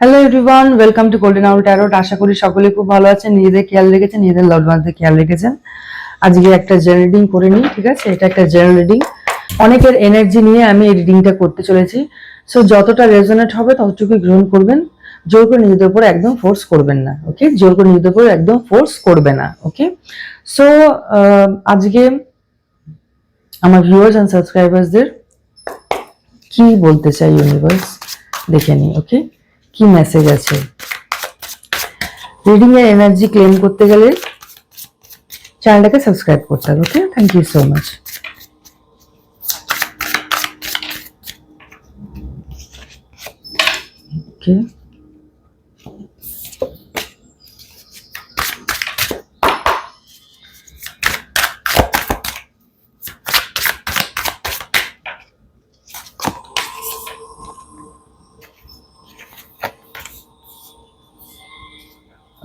Hello everyone, welcome to golden hour tarot. আশা করি সকলে খুব ভালো আছেন, নিজেদের খেয়াল রেখেছেন, নিজেদের লাভড ওয়ানসদের খেয়াল রেখেছেন। আজকে একটা জেনারেল রিডিং করে নিই, ঠিক আছে? এটা একটা জেনারেল রিডিং, অনেকের এনার্জি নিয়ে আমি এই রিডিংটা করতে চলেছি। সো যতটা রেজোনেট হবে ততটুকুই গ্রহণ করবেন, জোর করে নিজেদের উপর একদম ফোর্স করবেন না, ওকে? জোর করে নিজেদের উপর একদম ফোর্স করবে না, ওকে? সো আজকে আমার ভিউয়ার্স এন্ড সাবস্ক্রাইবার্সদের কি বলতে চাই ইউনিভার্স, দেখে নিই, ওকে? কি মেসেজ আছে। রিডিং এর এনার্জি ক্লেম করতে গেলে চ্যানেলটাকে সাবস্ক্রাইব করতে হবে, okay? Thank you so much. Okay,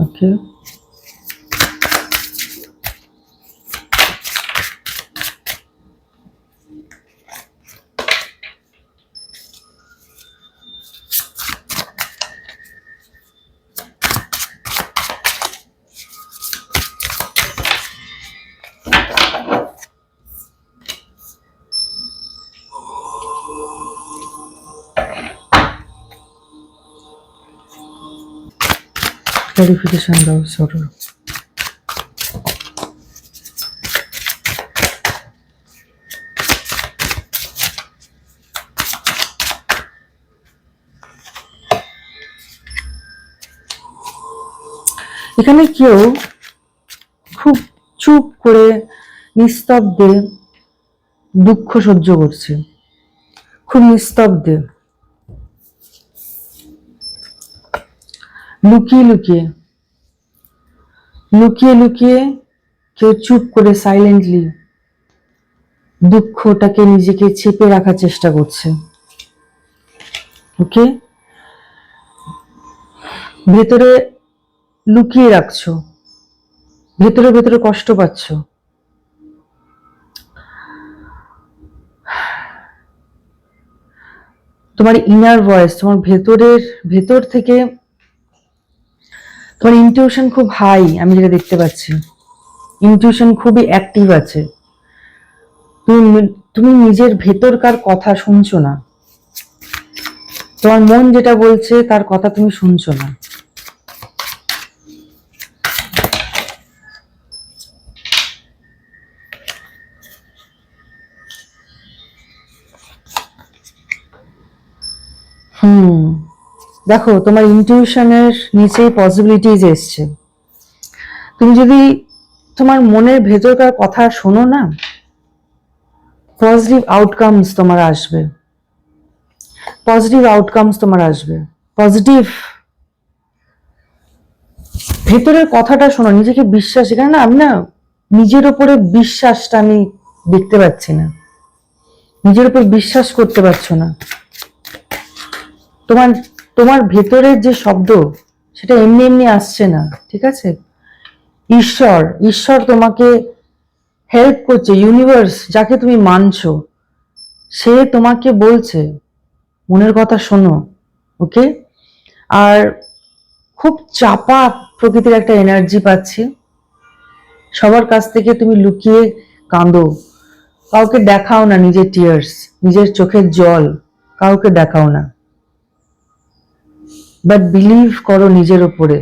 okay, clarification দাও সরো। এখানে কেউ খুব চুপ করে নিস্তব্ধে দুঃখ সহ্য করছে, খুব নিস্তব্ধে, লুকিয়ে লুকিয়ে লুকিয়ে লুকিয়ে কেউ চুপ করে সাইলেন্টলি দুঃখটাকে নিজেকে চেপে রাখার চেষ্টা করছে, ওকে? ভেতরে লুকিয়ে রাখছো, ভেতরে ভেতরে কষ্ট পাচ্ছ। তোমার ইনার ভয়েস, তোমার ভেতর থেকে তোমার ইনটিউশন খুব হাই, আমি যেটা দেখতে পাচ্ছি। ইনটিউশন খুবই অ্যাক্টিভ আছে। তুমি নিজের ভেতরকার কথা শুনছো না, তোমার মন যেটা বলছে তার কথা তুমি শুনছো না। দেখো, তোমার ইনটিউশনের নিচেই পসিবিলিটিজ এসছে। তুমি যদি তোমার মনের ভেতরকার কথা শোনো না, পজিটিভ আউটকামস তোমার আসবে, পজিটিভ আউটকামস তোমার আসবে, পজিটিভ। ভেতরের কথাটা শোনো, নিজেকে বিশ্বাস, এখানে না আমি না নিজের উপরে বিশ্বাসটা আমি দেখতে পাচ্ছি না, নিজের উপর বিশ্বাস করতে পারছো না। তোমার তোমার ভেতরের যে শব্দ সেটা এমনি এমনি আসছে না, ঠিক আছে? ঈশ্বর তোমাকে হেল্প করছে, ইউনিভার্স যাকে তুমি মানছো সে তোমাকে বলছে মনের কথা শোনো, ওকে? আর খুব চাপা প্রকৃতির একটা এনার্জি পাচ্ছি। সবার কাছ থেকে তুমি লুকিয়ে কাঁদো, কাউকে দেখাও না নিজের টিয়ার্স, নিজের চোখের জল কাউকে দেখাও না, বাট বিলিভ করো নিজের ওপরে।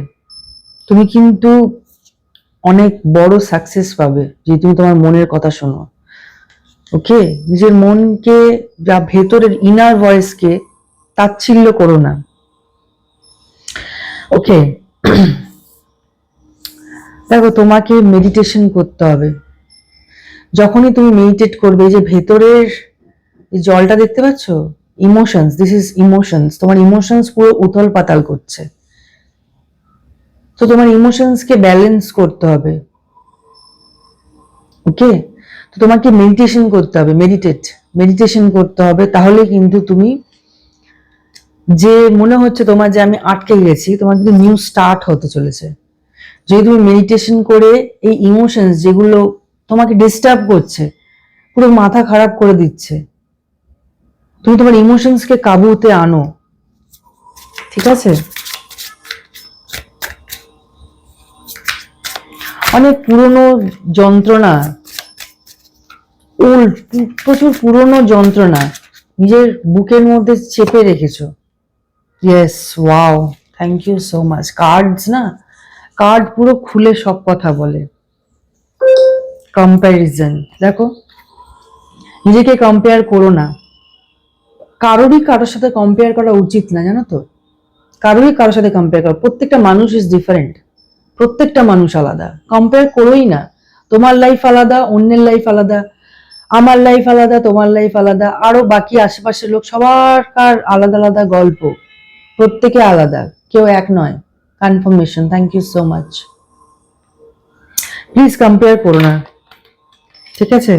তুমি কিন্তু অনেক বড় সাকসেস পাবে যদি তুমি তোমার মনের কথা শোনো, ওকে? নিজের মনকে বা ভেতরের ইনার ভয়েসকে তাচ্ছিল্য করো না, ওকে? দেখো, তোমাকে মেডিটেশন করতে হবে। যখনই তুমি মেডিটেট করবে, যে ভেতরের এই জলটা দেখতে পাচ্ছ, ইমোশনস, দিস ইজ ইমোশনস, তোমার ইমোশনস পুরো উথল পাতাল করছে। তো তোমার ইমোশনসকে ব্যালেন্স করতে হবে, ওকে? তো তোমাকে মেডিটেশন করতে হবে, মেডিটেশন করতে হবে। তাহলে কিন্তু তুমি যে মনে হচ্ছে তোমার যে আমি আটকে গেছি, তোমার কিন্তু নিউ স্টার্ট হতে চলেছে। যদি তুমি মেডিটেশন করে এই ইমোশনস যেগুলো তোমাকে ডিস্টার্ব করছে, পুরো মাথা খারাপ করে দিচ্ছে, তুমি তোমার ইমোশনসকে কাবুতে আনো, ঠিক আছে? অনেক পুরনো যন্ত্রণা, ওল্ড, প্রচুর পুরনো যন্ত্রণা নিজের বুকের মধ্যে চেপে রেখেছো। Yes, wow, thank you so much. Cards না, কার্ড পুরো খুলে সব কথা বলে। কম্প্যারিজন, দেখো, নিজেকে কম্পেয়ার করো না। কারোর সাথে কম্পেয়ার করা উচিত না, জানো তো। কারোর সাথে কম্পেয়ার করো। প্রত্যেকটা মানুষ ইজ ডিফারেন্ট, প্রত্যেকটা মানুষ আলাদা। কম্পেয়ার করোই না। তোমার লাইফ আলাদা, অন্যের লাইফ আলাদা, আমার লাইফ আলাদা, তোমার লাইফ আলাদা, আরো বাকি আশেপাশের লোক, সবার আলাদা আলাদা গল্প, প্রত্যেকে আলাদা, কেউ এক নয়। Confirmation, thank you so much. Please compare করো না, ঠিক আছে?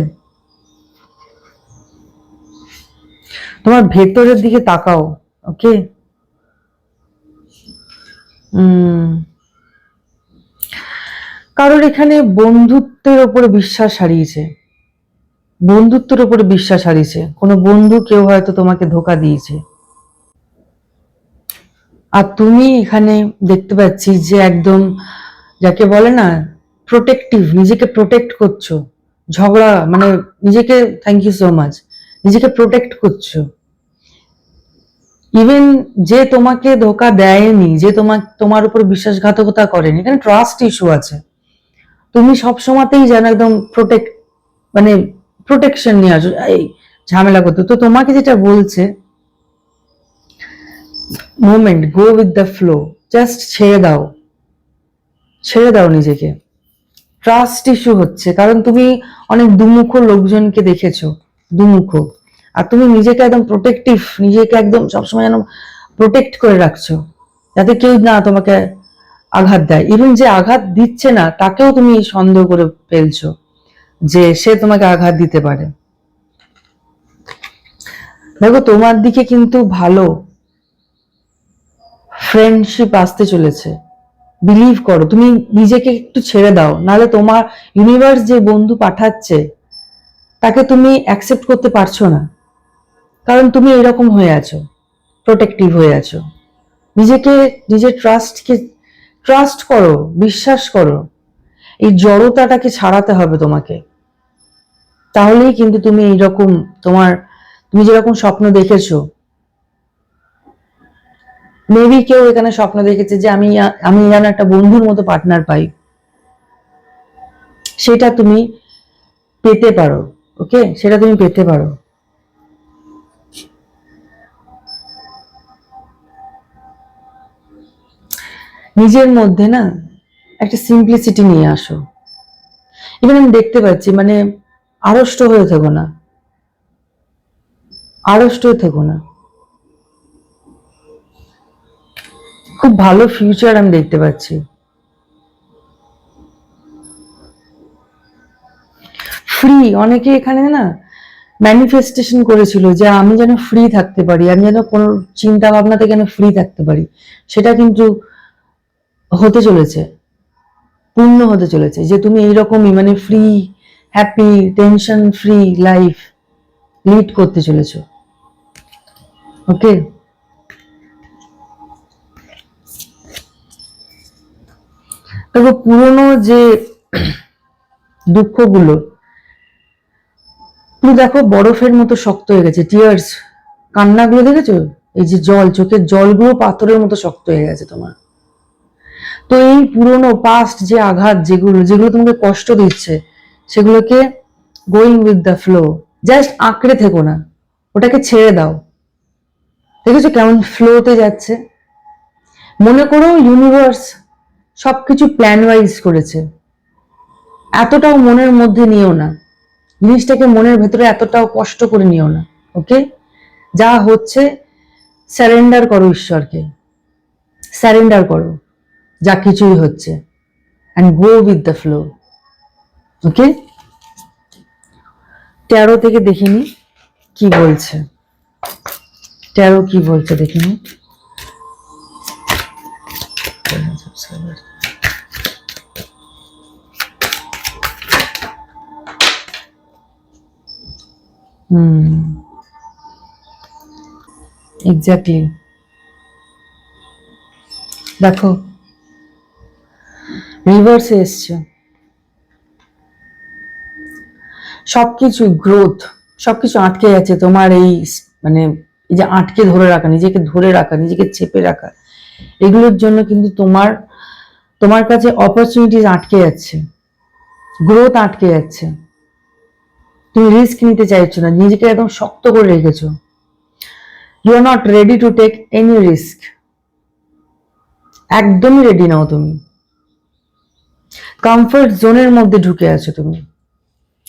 তোমার ভেতরের দিকে তাকাও, ওকে? কারোর এখানে বন্ধুত্বের উপরে বিশ্বাস হারিয়েছে, বন্ধুত্বের উপরে বিশ্বাস হারিয়েছে। কোনো বন্ধু কেউ হয়তো তোমাকে ধোকা দিয়েছে, আর তুমি এখানে দেখতে পাচ্ছি যে একদম, যাকে বলে না, প্রোটেক্টিভ, নিজেকে প্রোটেক্ট করছো। ঝগড়া মানে নিজেকে, থ্যাংক ইউ সো মাচ, নিজেকে প্রোটেক্ট করছো। ইভেন যে তোমাকে ধোকা দেয়নি, যে তোমার উপর বিশ্বাসঘাতকতা করেনি, এখানে ট্রাস্ট ইস্যু আছে। তুমি সবসময়তেই যেন একদম মানে প্রোটেকশন নিয়ে আসো, এই ঝামেলা করতে। তো তোমাকে যেটা বলছে, moment, go with the flow, just ছেড়ে দাও, ছেড়ে দাও নিজেকে। ট্রাস্ট ইস্যু হচ্ছে কারণ তুমি অনেক দুমুখ লোকজনকে দেখেছো, দুমুখ। আর তুমি নিজেকে একদম প্রোটেক্টিভ, নিজেকে একদম সবসময় যেন প্রোটেক্ট করে রাখছো, যাতে কেউ না তোমাকে আঘাত দেয়। ইভেন যে আঘাত দিচ্ছে না তাকেও তুমি সন্দেহ করে ফেলছো যে সে তোমাকে আঘাত দিতে পারে। দেখো, তোমার দিকে কিন্তু ভালো ফ্রেন্ডশিপ আসতে চলেছে, বিলিভ করো। তুমি নিজেকে একটু ছেড়ে দাও, নাহলে তোমার ইউনিভার্স যে বন্ধু পাঠাচ্ছে তাকে তুমি অ্যাকসেপ্ট করতে পারছো না, কারণ তুমি এরকম হয়ে আছো, প্রোটেক্টিভ হয়ে আছো। নিজেকে, নিজের ট্রাস্ট করো, বিশ্বাস করো। এই জড়তাটাকে ছাড়াতে হবে তোমাকে, তাহলেই কিন্তু তুমি এইরকম, তুমি যেরকম স্বপ্ন দেখেছো, মেবি কেউ এখানে স্বপ্ন দেখেছে যে আমি যেন একটা বন্ধুর মতো পার্টনার পাই, সেটা তুমি পেতে পারো, ওকে? সেটা তুমি পেতে পারো। নিজের মধ্যে না একটা সিম্পলিসিটি নিয়ে আসো। এবার আমি দেখতে পাচ্ছি, মানে আড়ষ্ট হয়ে থেকো না, আড়ষ্ট হয়ে থেকো না। খুব ভালো ফিউচার আমি দেখতে পাচ্ছি। ফ্রি, অনেকে এখানে না ম্যানিফেস্টেশন করেছিল যে আমি যেন ফ্রি থাকতে পারি, আমি যেন কোনো চিন্তা ভাবনা থেকে যেন ফ্রি থাকতে পারি। সেটা কিন্তু হতে চলেছে, পূর্ণ হতে চলেছে, যে তুমি এইরকমই মানে free, happy, tension free life lead করতে চলেছো, ওকে? তবে পুরনো যে দুঃখগুলো, তুমি দেখো বরফের মতো শক্ত হয়ে গেছে। টিয়ার্স, কান্নাগুলো দেখেছো? এই যে জল, চোখের জলগুলো পাথরের মতো শক্ত হয়ে গেছে তোমার। তো এই পুরনো পাস্ট যে আঘাত, যেগুলো যেগুলো তোমাকে কষ্ট দিচ্ছে, সেগুলোকে going with the flow, just আঁকড়ে থেকো না, ওটাকে ছেড়ে দাও। দেখেছো কেমন ফ্লোতে যাচ্ছে? মনে করো ইউনিভার্স সবকিছু প্ল্যান ওয়াইজ করেছে। এতটাও মনের মধ্যে নিও না জিনিসটাকে, মনের ভেতরে এতটাও কষ্ট করে নিও না, ওকে? যা হচ্ছে স্যারেন্ডার করো ঈশ্বরকে, স্যারেন্ডার করো যা কিছুই হচ্ছে, and go with the flow, okay? Taro থেকে দেখিনি কি বলছে, ট্যারো কি বলছে দেখিনি। এক্স্যাক্টলি। দেখো রিভার্সে এসছে, সবকিছু গ্রোথ, সবকিছু আটকে যাচ্ছে তোমার এই মানে এই যে আটকে ধরে রাখা, নিজেকে ধরে রাখা, নিজেকে চেপে রাখা, এগুলোর জন্য কিন্তু তোমার তোমার কাছে অপরচুনিটিস আটকে যাচ্ছে, গ্রোথ আটকে যাচ্ছে। তুমি রিস্ক নিতে চাইছো না, নিজেকে একদম শক্ত করে রেখেছো। You are not ready to take any risk. একদমই রেডি নাও তুমি। কমফর্ট জোনের মধ্যে ঢুকে আছো তুমি।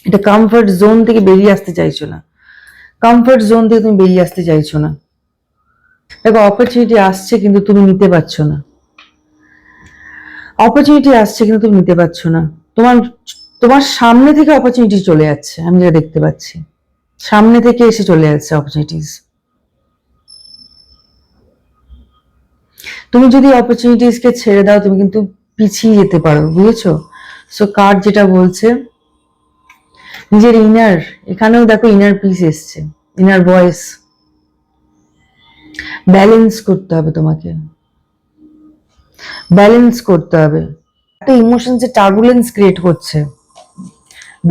এটা কমফর্ট জোন থেকে বেরিয়ে আসতে চাইছো না। কমফর্ট জোন থেকে তুমি বেরিয়ে আসতে চাইছো না। দেখো অপরচুনিটি আসছে কিন্তু তুমি নিতে পারছো না। অপরচুনিটি আসছে কিন্তু তুমি নিতে পারছো না। তোমার তোমার সামনে থেকে অপরচুনিটি চলে যাচ্ছে, আমি যেটা দেখতে পাচ্ছি। সামনে থেকে এসে চলে যাচ্ছে অপরচুনিটিস। তুমি যদি অপরচুনিটিসকে ছেড়ে দাও তুমি কিন্তু পিছিয়ে যেতে পারো, বুঝেছো? সো কার্ড যেটা বলছে নিজের ইনার, এখানেও দেখো ইনার পিস এসছে, ইনার ভয়েস ব্যালেন্স করতে হবে তোমাকে, ব্যালেন্স করতে হবে। একটা ইমোশনস এ টার্বুলেন্স ক্রিয়েট করছে,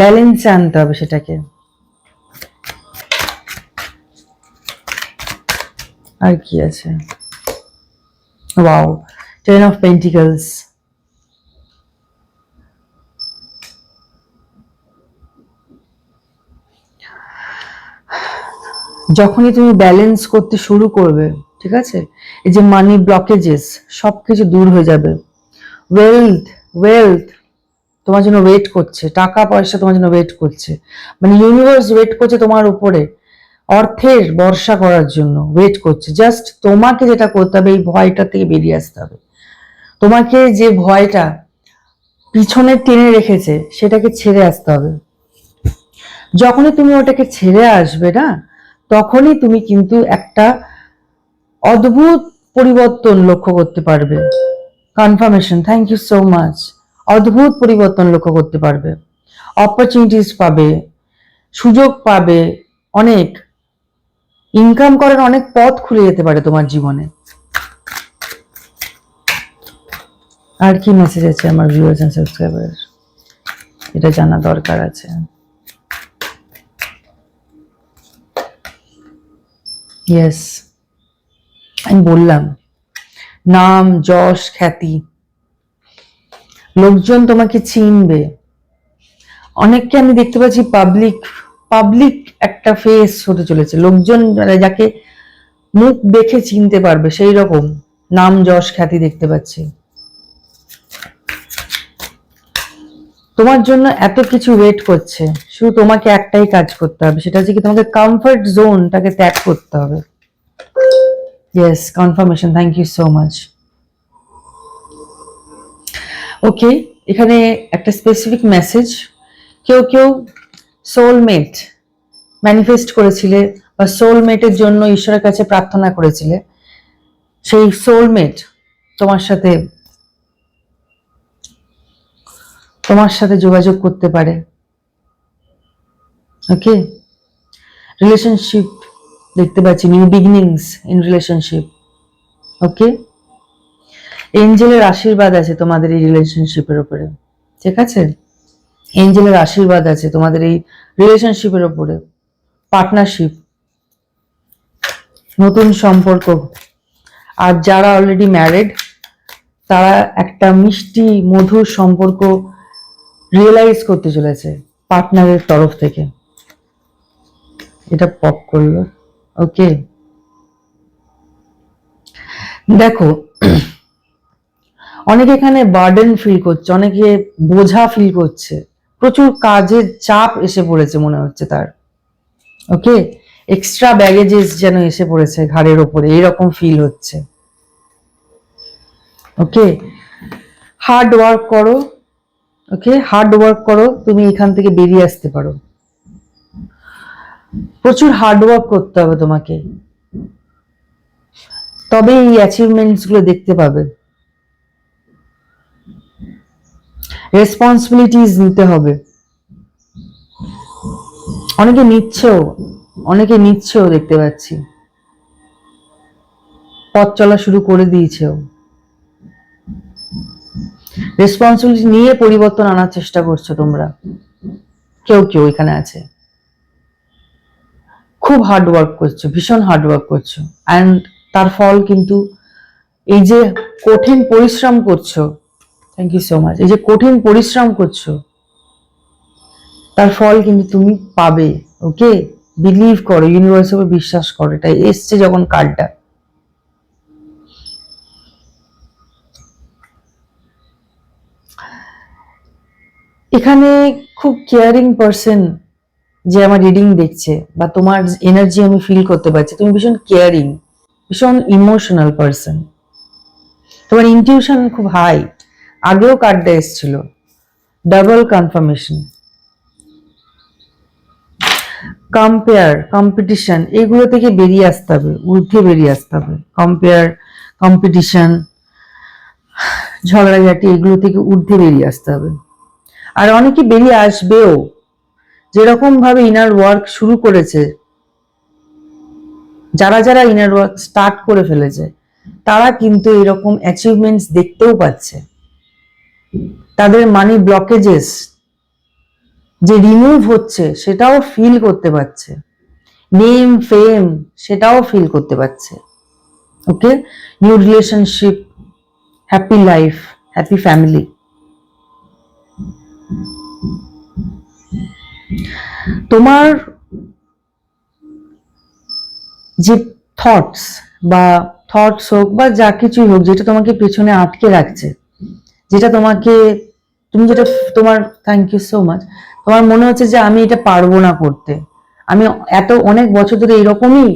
ব্যালেন্স আনতে হবে সেটাকে। আর কি আছে? Wow, 10 of pentacles. যখনই তুমি ব্যালেন্স করতে শুরু করবে, ঠিক আছে, এই যে মানি ব্লকেজেস সবকিছু দূর হয়ে যাবে। ওয়েলথ, ওয়েলথ তোমার জন্য ওয়েট করছে, টাকা পয়সা তোমার জন্য ওয়েট করছে, মানে ইউনিভার্স ওয়েট করছে তোমার উপরে, অর্থের বর্ষা করার জন্য ওয়েট করছে। জাস্ট তোমাকে যেটা করতে হবে এই ভয়টা থেকে বেরিয়ে আসতে হবে। তোমাকে যে ভয়টা পিছনে টেনে রেখেছে সেটাকে ছেড়ে আসতে হবে। যখনই তুমি ওটাকে ছেড়ে আসবে না, তখনই তুমি কিন্তু একটা অদ্ভুত পরিবর্তন লক্ষ্য করতে পারবে। Confirmation, thank you so much. অদ্ভুত পরিবর্তন লক্ষ্য করতে পারবে, অপরচুনিটিস পাবে, সুযোগ পাবে, অনেক ইনকাম করার অনেক পথ খুলে যেতে পারে তোমার জীবনে। আর কি মেসেজ আছে আমার ভিউয়ার্স এন্ড সাবস্ক্রাইবার, এটা জানা দরকার আছে। ইয়েস, আমি বললাম নাম, যশ, খ্যাতি, লোকজন তোমাকে চিনবে। অনেককে আমি দেখতে পাচ্ছি পাবলিক, পাবলিক একটা ফেস হতে চলেছে, লোকজন যাকে মুখ দেখে চিনতে পারবে সেই রকম নাম, যশ, খ্যাতি দেখতে পাচ্ছি। তোমার জন্য এত কিছু ওয়েট করছে, শুধু তোমাকে একটাই কাজ করতে হবে, সেটা হচ্ছে কি তোমাকে কমফর্ট জোনটাকে ত্যাগ করতে হবে। Yes, confirmation, thank you so much. Okay, এখানে একটা স্পেসিফিক মেসেজ, কেউ কেউ সোলমেট ম্যানিফেস্ট করেছিলে বা সোলমেটের জন্য ঈশ্বরের কাছে প্রার্থনা করেছিলে, সেই সোলমেট তোমার সাথে যোগাযোগ করতে পারে। ওকে, রিলেশনশিপ দেখতে পাচ্ছি, নিউ বিগিনিংস ইন রিলেশনশিপ। ওকে, এঞ্জেলের আশীর্বাদ আছে তোমাদের এই রিলেশনশিপের উপরে, ঠিক আছে? এঞ্জেলের আশীর্বাদ আছে তোমাদের এই রিলেশনশিপের উপরে। পার্টনারশিপ, নতুন সম্পর্ক। আর যারা অলরেডি ম্যারিড তারা একটা মিষ্টি মধুর সম্পর্ক রিয়েলাইজ করতে চলেছে পার্টনারের তরফ থেকে। এটা পপ করলো। ওকে, দেখো অনেকে এখানে বার্ডেন ফিল করছে, অনেকে বোঝা ফিল করছে, প্রচুর কাজের চাপ এসে পড়েছে মনে হচ্ছে তার। ওকে, এক্সট্রা ব্যাগেজেস যেন এসে পড়েছে ঘাড়ের ওপরে, এরকম ফিল হচ্ছে। ওকে, হার্ড ওয়ার্ক করো। ওকে, হার্ড ওয়ার্ক করো, তুমি এখান থেকে বেরিয়ে আসতে পারো। প্রচুর হার্ড ওয়ার্ক করতে হবে তোমাকে, তবে এই অ্যাচিভমেন্টস গুলো দেখতে পাবে। রেসপন্সিবিলিটিস নিতে হবে। অনেকে নিচ্ছেও দেখতে পাচ্ছি, পথ চলা শুরু করে দিয়েছেও। রেসপন্সিবিলিটি নিয়ে পরিবর্তন আনার চেষ্টা করছো তোমরা। কেউ কেউ এখানে আছে, খুব হার্ড ওয়ার্ক করছো, ভীষণ হার্ড ওয়ার্ক করছো, অ্যান্ড তার ফল কিন্তু এই যে কঠিন পরিশ্রম করছো, থ্যাংক ইউ সো মাচ, এই যে কঠিন পরিশ্রম করছো তার ফল কিন্তু তুমি পাবে। ওকে, বিলিভ করো, ইউনিভার্সের উপর বিশ্বাস করো, এটা এসছে যখন কার্ডটা। এখানে খুব কেয়ারিং পার্সন যে আমার রিডিং দেখছে বা তোমার এনার্জি আমি ফিল করতে পারছি, তুমি ভীষণ কেয়ারিং, ভীষণ ইমোশনাল পার্সন, তোমার ইনটিউশন খুব হাই। আগেও কার্ডটা এসেছিল, ডাবল কনফার্মেশন, কম্পেয়ার, কম্পিটিশন, এগুলো থেকে বেরিয়ে আসতে হবে, ঊর্ধ্বে বেরিয়ে আসতে হবে। কম্পেয়ার, কম্পিটিশন, ঝগড়াঝাটি, এগুলো থেকে ঊর্ধ্বে বেরিয়ে আসতে হবে। আর অনেকে বেরিয়ে আসবেও, যেরকম ভাবে ইনার ওয়ার্ক শুরু করেছে, যারা যারা ইনার ওয়ার্ক স্টার্ট করে ফেলেছে তারা কিন্তু এরকম অ্যাচিভমেন্টস দেখতেও পাচ্ছে। তাদের মানি ব্লকেজেস যে রিমুভ হচ্ছে সেটাও ফিল করতে পারছে, নেম ফেম সেটাও ফিল করতে পারছে। Okay, new relationship, happy life, happy family. তোমার যে থটস হোক বা যা কিছুই হোক, যেটা তোমাকে পেছনে আটকে রাখছে, যেটা তোমাকে, তুমি যেটা তোমার, থ্যাংক ইউ সো মাচ, তোমার মনে হচ্ছে যে আমি এটা পারবো না করতে, আমি এত অনেক বছর ধরে এরকমই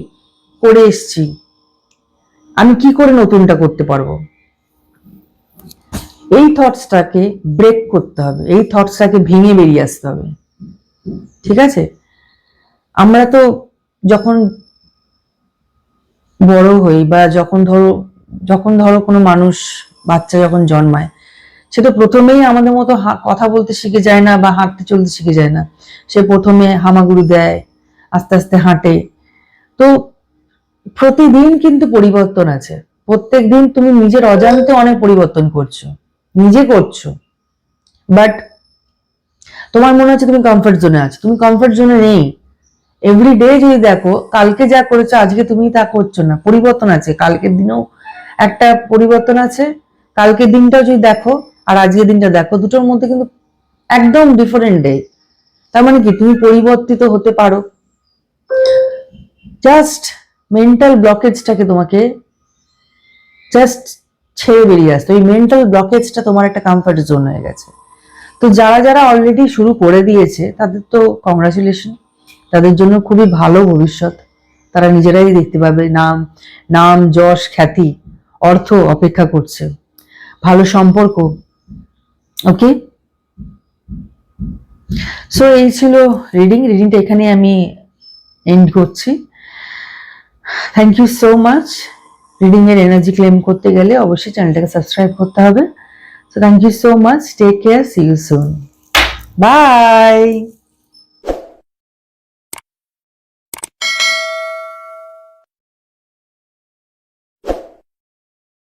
করে এসছি, আমি কি করে নতুনটা করতে পারবো। এই থটসটাকে ব্রেক করতে হবে, এই থটসটাকে ভেঙে বেরিয়ে আসতে হবে। ঠিক আছে, আমরা তো যখন বড় হই বা যখন ধরো কোনো মানুষ, বাচ্চা যখন জন্মায়, সে তো প্রথমেই আমাদের মতো কথা বলতে শিখে যায় না বা হাঁটতে চলতে শিখে যায় না। সে প্রথমে হামাগুড়ি দেয়, আস্তে আস্তে হাঁটে। তো প্রতিদিন কিন্তু পরিবর্তন আছে, প্রত্যেক দিন তুমি নিজের অজান্তে অনেক পরিবর্তন করছো, নিজে করছো, বাট তোমার মনে হচ্ছে তুমি কমফর্ট জোনে আছো, তুমি কমফর্ট জোনে নেই। এভরিডে যদি দেখো, কালকে যা করেছো আজকে তুমি তা করছো না, পরিবর্তন আছে, কালকের দিনেও একটা পরিবর্তন আছে, কালকের দিনটাও যদি দেখো আর আজকের দিনটা দেখো, দুটোর মধ্যে কিন্তু একদম ডিফারেন্ট ডে। তার মানে কি, তুমি পরিবর্তিত হতে পারো। জাস্ট মেন্টাল ব্লকেজটাকে তোমাকে জাস্ট ছেড়ে বেরিয়ে আসতে, ওই মেন্টাল ব্লকেজটা তোমার একটা কমফর্ট জোন হয়ে গেছে। তো যারা যারা অলরেডি শুরু করে দিয়েছে তাদের তো কংগ্রাচুলেশন, তাদের জন্য খুবই ভালো ভবিষ্যৎ, তারা নিজেরাই দেখতে পাবে, নাম যশ খ্যাতি অর্থ অপেক্ষা করছে, ভালো সম্পর্ক। ওকে, সো এই ছিল রিডিংটা এখানে আমি এন্ড করছি। Thank you so much. Reading এর এনার্জি ক্লেম করতে গেলে অবশ্যই চ্যানেলটাকে সাবস্ক্রাইব করতে হবে। So thank you so much, take care, see you soon, by.